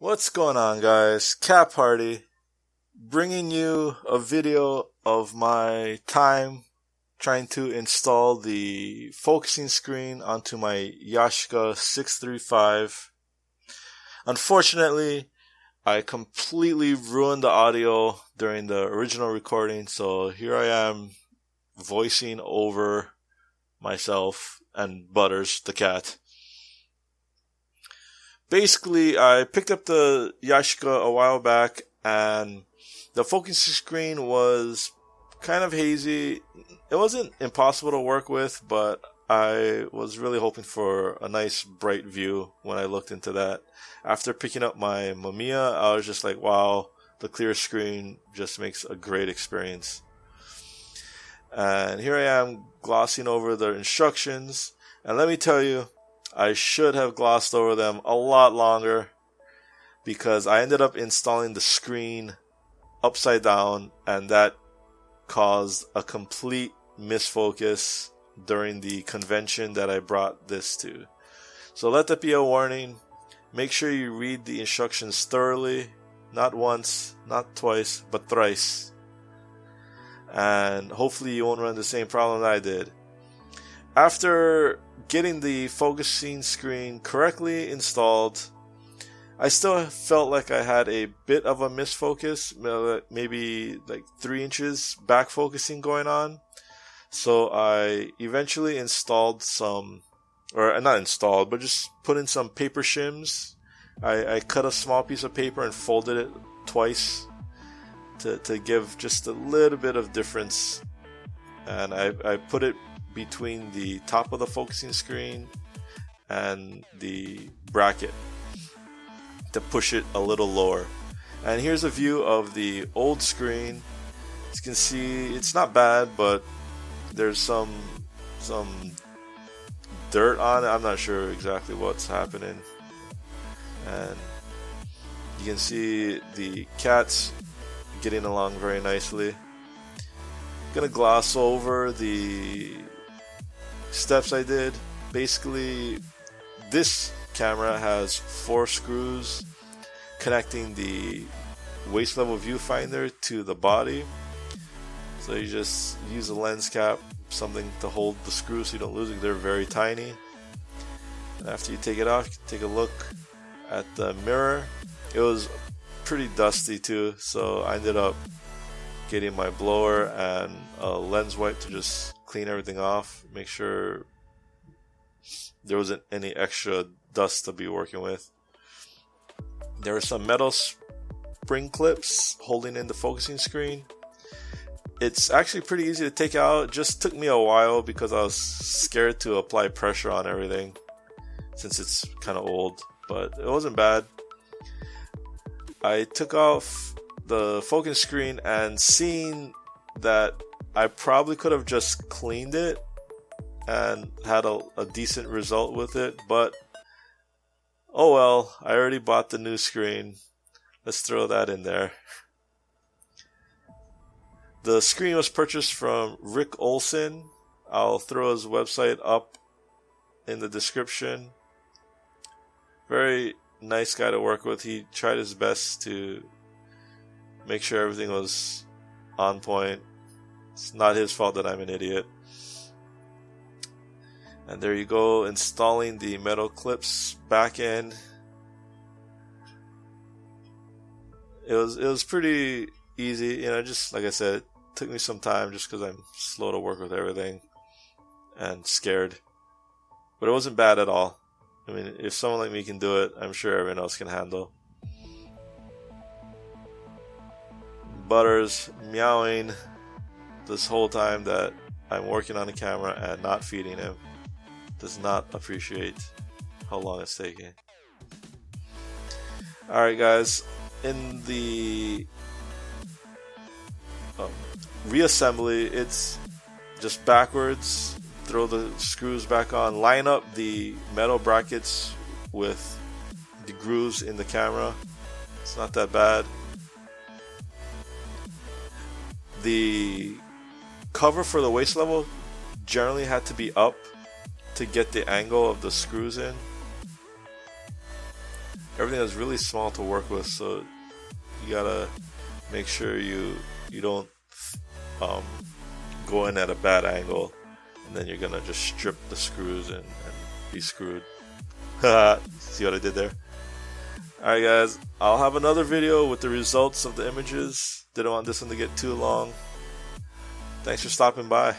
What's going on, guys? Cat Party, bringing you a video of my time trying to install the focusing screen onto my Yashica 635. Unfortunately, I completely ruined the audio during the original recording, so here I am voicing over myself and Butters, the cat. Basically, I picked up the Yashica a while back, and the focusing screen was kind of hazy. It wasn't impossible to work with, but I was really hoping for a nice bright view when I looked into that. After picking up my Mamiya, I was just like, wow, the clear screen just makes a great experience. And here I am glossing over the instructions, and let me tell you, I should have glossed over them a lot longer because I ended up installing the screen upside down, and that caused a complete misfocus during the convention that I brought this to. So let that be a warning. Make sure you read the instructions thoroughly, not once, not twice, but thrice. And hopefully you won't run the same problem that I did. After getting the focusing screen correctly installed, I still felt like I had a bit of a misfocus, maybe like 3 inches back focusing going on. So I eventually installed some, or not installed, but just put in some paper shims. I cut a small piece of paper and folded it twice to give just a little bit of difference. And I put it between the top of the focusing screen and the bracket to push it a little lower. And here's a view of the old screen. As you can see, it's not bad, but there's some dirt on it. I'm not sure exactly what's happening. And you can see the cats getting along very nicely. Gonna gloss over the steps I did. Basically, this camera has 4 screws connecting the waist level viewfinder to the body. So you just use a lens cap, something to hold the screws so you don't lose it. They're very tiny. And after you take it off, take a look at the mirror. It was pretty dusty too, so I ended up getting my blower and a lens wipe to just clean everything off, make sure there wasn't any extra dust to be working with. There were some metal spring clips holding in the focusing screen. It's actually pretty easy to take out. It just took me a while because I was scared to apply pressure on everything since it's kind of old, but it wasn't bad. I took off the focus screen and seeing that I probably could have just cleaned it and had a decent result with it, but oh well, I already bought the new screen. Let's throw that in there. The screen was purchased from Rick Olson. I'll throw his website up in the description. Very nice guy to work with. He tried his best to make sure everything was on point. It's not his fault that I'm an idiot. And there you go, installing the metal clips back in. It was pretty easy, just like I said, it took me some time just because I'm slow to work with everything and scared. But it wasn't bad at all. I mean, if someone like me can do it, I'm sure everyone else can handle. Butters meowing this whole time that I'm working on the camera and not feeding him. Does not appreciate how long it's taking. Alright guys, in the reassembly, it's just backwards. Throw the screws back on, line up the metal brackets with the grooves in the camera. It's not that bad. The cover for the waist level generally had to be up to get the angle of the screws in. everything is really small to work with, so you gotta make sure you don't go in at a bad angle, and then you're gonna just strip the screws and be screwed. See what I did there? Alright guys, I'll have another video with the results of the images. Didn't want this one to get too long. Thanks for stopping by.